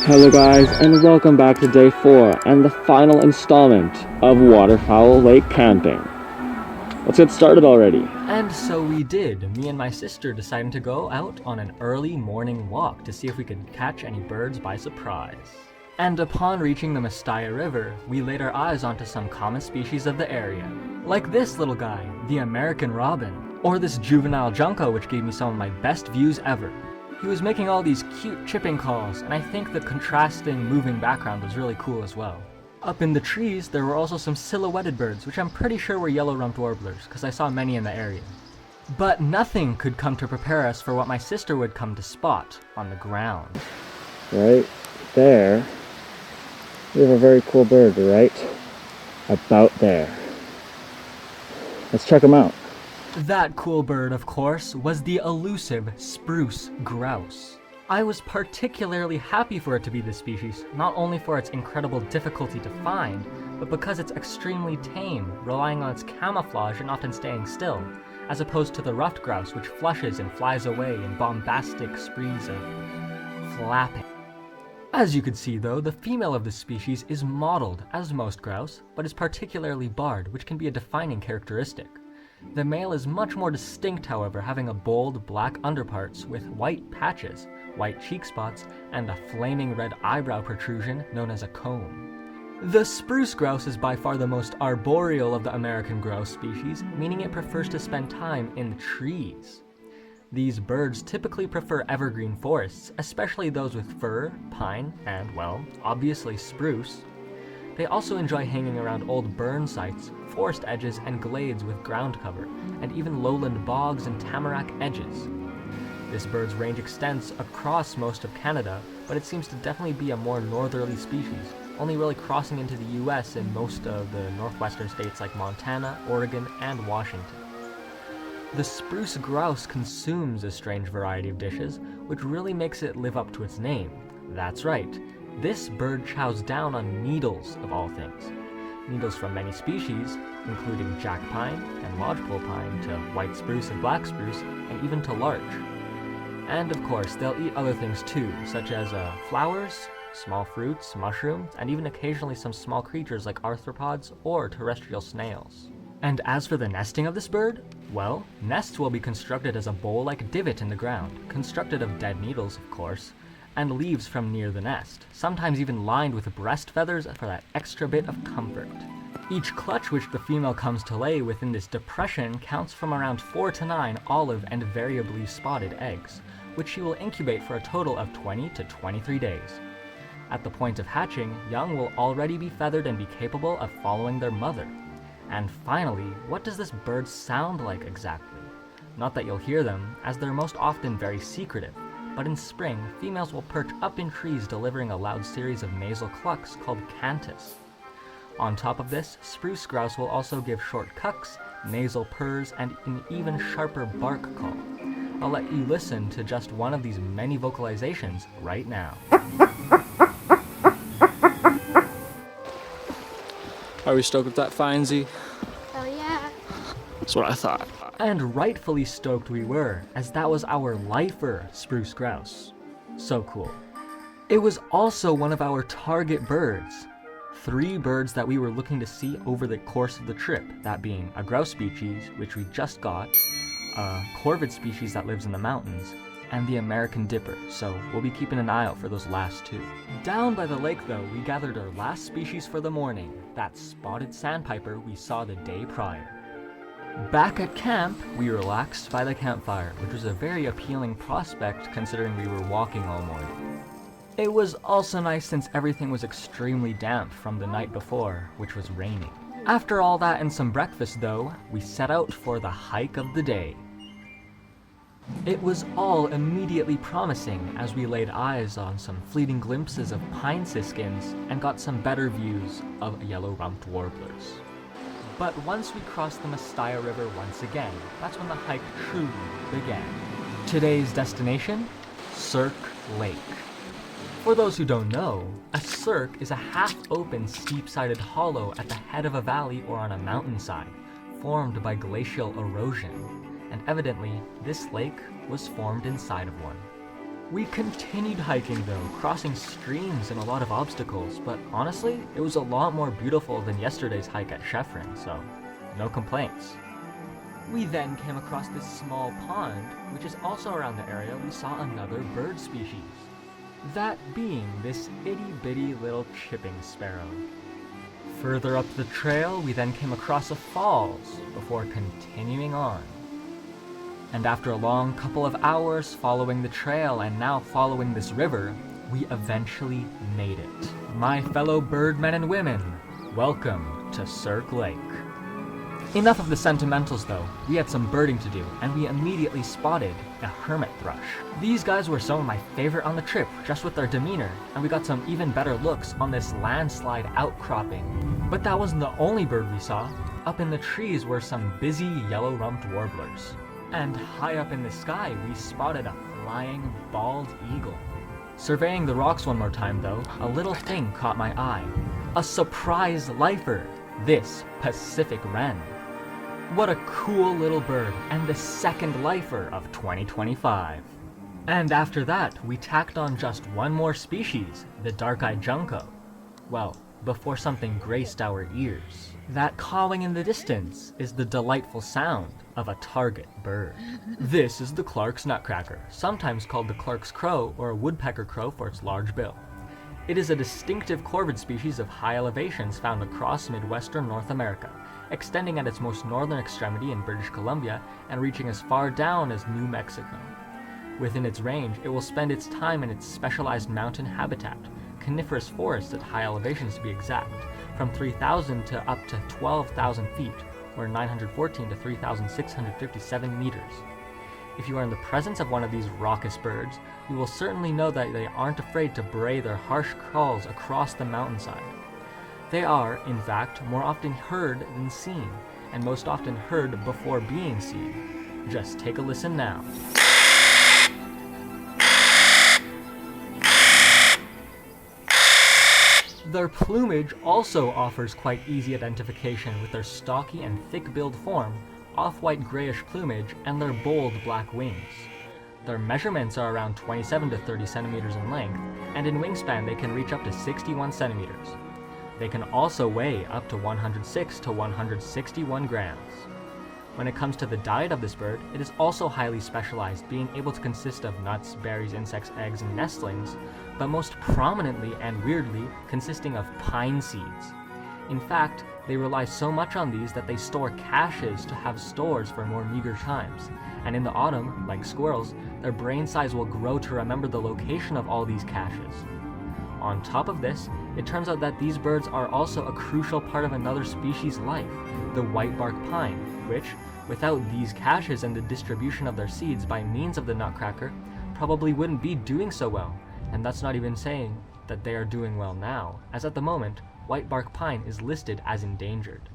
Hello guys, and welcome back to day 4 and the final installment of Waterfowl Lake camping. Let's get started already. And so we did, me and my sister deciding to go out on an early morning walk to see if we could catch any birds by surprise. And upon reaching the Mistaya River, we laid our eyes onto some common species of the area. Like this little guy, the American robin, or this juvenile junco which gave me some of my best views ever. He was making all these cute chipping calls, and I think the contrasting moving background was really cool as well. Up in the trees, there were also some silhouetted birds, which I'm pretty sure were yellow-rumped warblers, because I saw many in the area. But nothing could come to prepare us for what my sister would come to spot on the ground. Right there, we have a very cool bird, right about there. Let's check him out. That cool bird, of course, was the elusive spruce grouse. I was particularly happy for it to be this species, not only for its incredible difficulty to find, but because it's extremely tame, relying on its camouflage and often staying still, as opposed to the ruffed grouse which flushes and flies away in bombastic sprees of flapping. As you could see though, the female of this species is mottled, as most grouse, but is particularly barred, which can be a defining characteristic. The male is much more distinct, however, having a bold black underparts with white patches, white cheek spots, and a flaming red eyebrow protrusion known as a comb. The spruce grouse is by far the most arboreal of the American grouse species, meaning it prefers to spend time in the trees. These birds typically prefer evergreen forests, especially those with fir, pine, and, well, obviously spruce. They also enjoy hanging around old burn sites, forest edges, and glades with ground cover, and even lowland bogs and tamarack edges. This bird's range extends across most of Canada, but it seems to definitely be a more northerly species, only really crossing into the US in most of the northwestern states like Montana, Oregon, and Washington. The spruce grouse consumes a strange variety of dishes, which really makes it live up to its name. That's right. This bird chows down on needles of all things. Needles from many species, including jack pine and lodgepole pine to white spruce and black spruce, and even to larch. And of course, they'll eat other things too, such as flowers, small fruits, mushrooms, and even occasionally some small creatures like arthropods or terrestrial snails. And as for the nesting of this bird, well, nests will be constructed as a bowl-like divot in the ground, constructed of dead needles, of course, and leaves from near the nest, sometimes even lined with breast feathers for that extra bit of comfort. Each clutch which the female comes to lay within this depression counts from around 4 to 9 olive and variably spotted eggs, which she will incubate for a total of 20 to 23 days. At the point of hatching, young will already be feathered and be capable of following their mother. And finally, what does this bird sound like exactly? Not that you'll hear them, as they're most often very secretive. But in spring, females will perch up in trees delivering a loud series of nasal clucks called cantus. On top of this, spruce grouse will also give short cucks, nasal purrs, and an even sharper bark call. I'll let you listen to just one of these many vocalizations right now. Are we stoked with that find, Z? Hell yeah. That's what I thought. And rightfully stoked we were, as that was our lifer spruce grouse. So cool. It was also one of our target birds. 3 birds that we were looking to see over the course of the trip, that being a grouse species, which we just got, a corvid species that lives in the mountains, and the American dipper, so we'll be keeping an eye out for those last 2. Down by the lake though, we gathered our last species for the morning, that spotted sandpiper we saw the day prior. Back at camp, we relaxed by the campfire, which was a very appealing prospect considering we were walking all morning. It was also nice since everything was extremely damp from the night before, which was raining. After all that and some breakfast though, we set out for the hike of the day. It was all immediately promising as we laid eyes on some fleeting glimpses of pine siskins and got some better views of yellow-rumped warblers. But once we crossed the Mistaya River once again, that's when the hike truly began. Today's destination? Cirque Lake. For those who don't know, a cirque is a half-open, steep-sided hollow at the head of a valley or on a mountainside, formed by glacial erosion. And evidently, this lake was formed inside of one. We continued hiking though, crossing streams and a lot of obstacles, but honestly, it was a lot more beautiful than yesterday's hike at Chefrin, so no complaints. We then came across this small pond, which is also around the area we saw another bird species. That being this itty-bitty little chipping sparrow. Further up the trail, we then came across a falls before continuing on. And after a long couple of hours following the trail and now following this river, we eventually made it. My fellow birdmen and women, welcome to Cirque Lake. Enough of the sentimentals though, we had some birding to do, and we immediately spotted a hermit thrush. These guys were some of my favorite on the trip, just with their demeanor, and we got some even better looks on this landslide outcropping. But that wasn't the only bird we saw. Up in the trees were some busy yellow-rumped warblers. And high up in the sky, we spotted a flying bald eagle. Surveying the rocks one more time though, a little thing caught my eye. A surprise lifer, this Pacific wren. What a cool little bird, and the second lifer of 2025. And after that, we tacked on just one more species, the dark-eyed junco. Well, before something graced our ears. That cawing in the distance is the delightful sound of a target bird. This is the Clark's nutcracker, sometimes called the Clark's crow or a woodpecker crow for its large bill. It is a distinctive corvid species of high elevations found across Midwestern North America, extending at its most northern extremity in British Columbia and reaching as far down as New Mexico. Within its range, it will spend its time in its specialized mountain habitat, coniferous forests at high elevations to be exact, from 3,000 to up to 12,000 feet, or 914 to 3,657 meters. If you are in the presence of one of these raucous birds, you will certainly know that they aren't afraid to bray their harsh calls across the mountainside. They are, in fact, more often heard than seen, and most often heard before being seen. Just take a listen now. Their plumage also offers quite easy identification with their stocky and thick-billed form, off-white grayish plumage, and their bold black wings. Their measurements are around 27 to 30 centimeters in length, and in wingspan they can reach up to 61 centimeters. They can also weigh up to 106 to 161 grams. When it comes to the diet of this bird, it is also highly specialized, being able to consist of nuts, berries, insects, eggs, and nestlings, but most prominently and weirdly consisting of pine seeds. In fact, they rely so much on these that they store caches to have stores for more meager times, and in the autumn, like squirrels, their brain size will grow to remember the location of all these caches. On top of this, it turns out that these birds are also a crucial part of another species' life, the whitebark pine, which, without these caches and the distribution of their seeds by means of the nutcracker, probably wouldn't be doing so well, and that's not even saying that they are doing well now, as at the moment, whitebark pine is listed as endangered.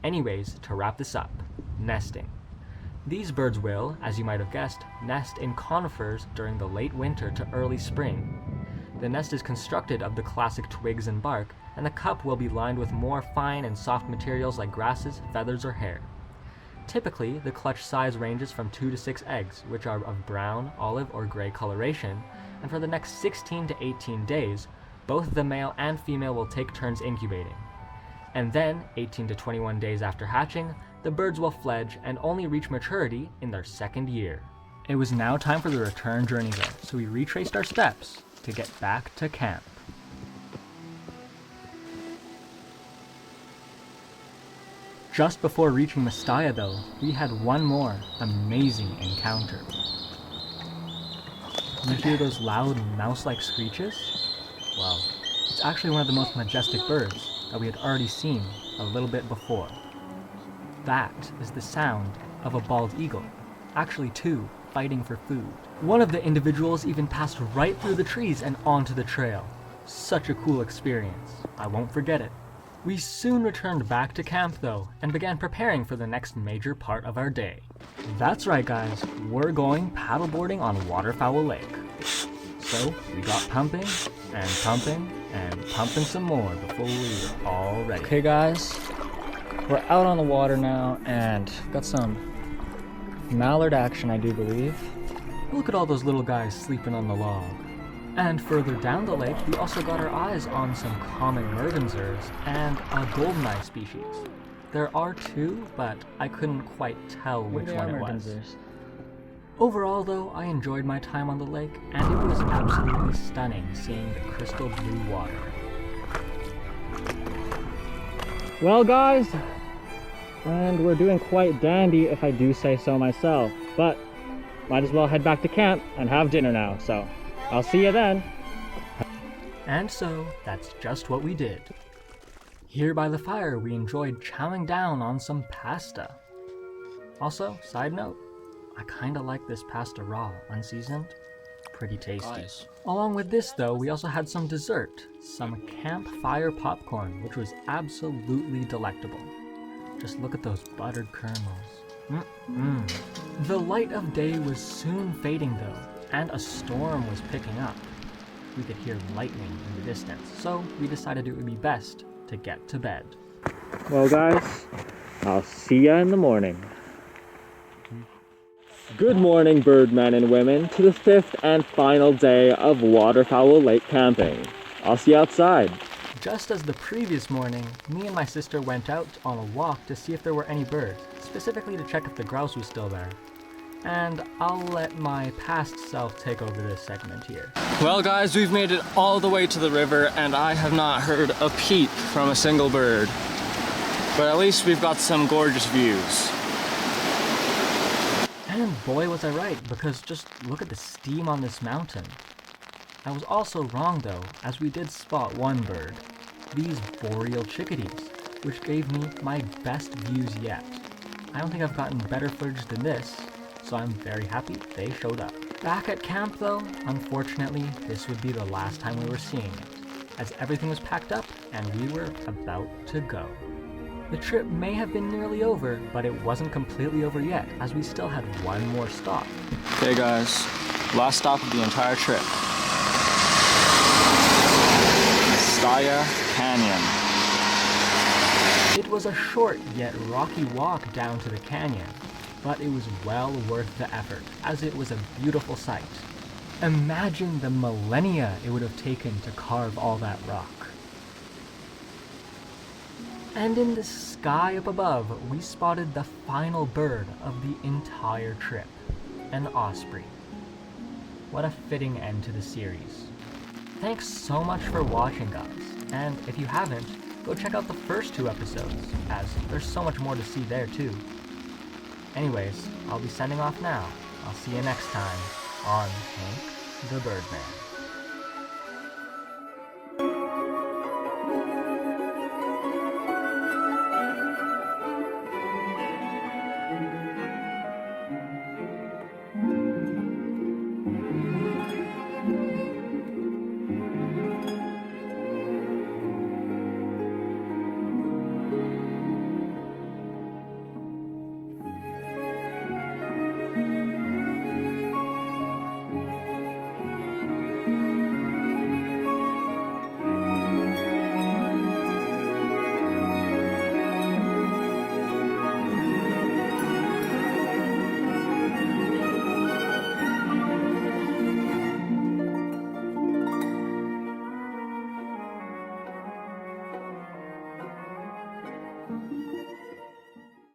Anyways, to wrap this up, nesting. These birds will, as you might have guessed, nest in conifers during the late winter to early spring. The nest is constructed of the classic twigs and bark, and the cup will be lined with more fine and soft materials like grasses, feathers, or hair. Typically, the clutch size ranges from 2 to 6 eggs, which are of brown, olive, or gray coloration, and for the next 16 to 18 days, both the male and female will take turns incubating. And then, 18 to 21 days after hatching, the birds will fledge and only reach maturity in their second year. It was now time for the return journey though, so we retraced our steps to get back to camp. Just before reaching Mistaya though, we had one more amazing encounter. You hear those loud mouse-like screeches? Well, it's actually one of the most majestic birds that we had already seen a little bit before. That is the sound of a bald eagle, actually two, fighting for food. One of the individuals even passed right through the trees and onto the trail. Such a cool experience. I won't forget it. We soon returned back to camp though, and began preparing for the next major part of our day. That's right guys, we're going paddleboarding on Waterfowl Lake. So we got pumping, and pumping, and pumping some more before we were all ready. Okay guys, we're out on the water now, and got some mallard action I do believe. Look at all those little guys sleeping on the log. And further down the lake, we also got our eyes on some common mergansers and a goldeneye species. There are two, but I couldn't quite tell which one it was. Overall though, I enjoyed my time on the lake, and it was absolutely stunning seeing the crystal blue water. Well guys, and we're doing quite dandy if I do say so myself, but might as well head back to camp and have dinner now, so I'll see you then. And so, that's just what we did. Here by the fire, we enjoyed chowing down on some pasta. Also, side note, I kinda like this pasta raw, unseasoned. Pretty tasty. Nice. Along with this though, we also had some dessert, some campfire popcorn, which was absolutely delectable. Just look at those buttered caramels. The light of day was soon fading though, and a storm was picking up. We could hear lightning in the distance, so we decided it would be best to get to bed. Well guys, I'll see ya in the morning. Good morning, birdmen and women, to the 5th and final day of Waterfowl Lake camping. I'll see you outside. Just as the previous morning, me and my sister went out on a walk to see if there were any birds, specifically to check if the grouse was still there. And I'll let my past self take over this segment here. Well guys, we've made it all the way to the river and I have not heard a peep from a single bird. But at least we've got some gorgeous views. And boy was I right, because just look at the steam on this mountain. I was also wrong though, as we did spot one bird. These boreal chickadees, which gave me my best views yet. I don't think I've gotten better footage than this, so I'm very happy they showed up. Back at camp though, unfortunately, this would be the last time we were seeing it, as everything was packed up and we were about to go. The trip may have been nearly over, but it wasn't completely over yet, as we still had one more stop. Okay guys, last stop of the entire trip. Mistaya Canyon. It was a short yet rocky walk down to the canyon, but it was well worth the effort, as it was a beautiful sight. Imagine the millennia it would have taken to carve all that rock. And in the sky up above, we spotted the final bird of the entire trip, an osprey. What a fitting end to the series. Thanks so much for watching, guys, and if you haven't, go check out the first 2 episodes, as there's so much more to see there too. Anyways, I'll be sending off now. I'll see you next time on Hank the Birdman.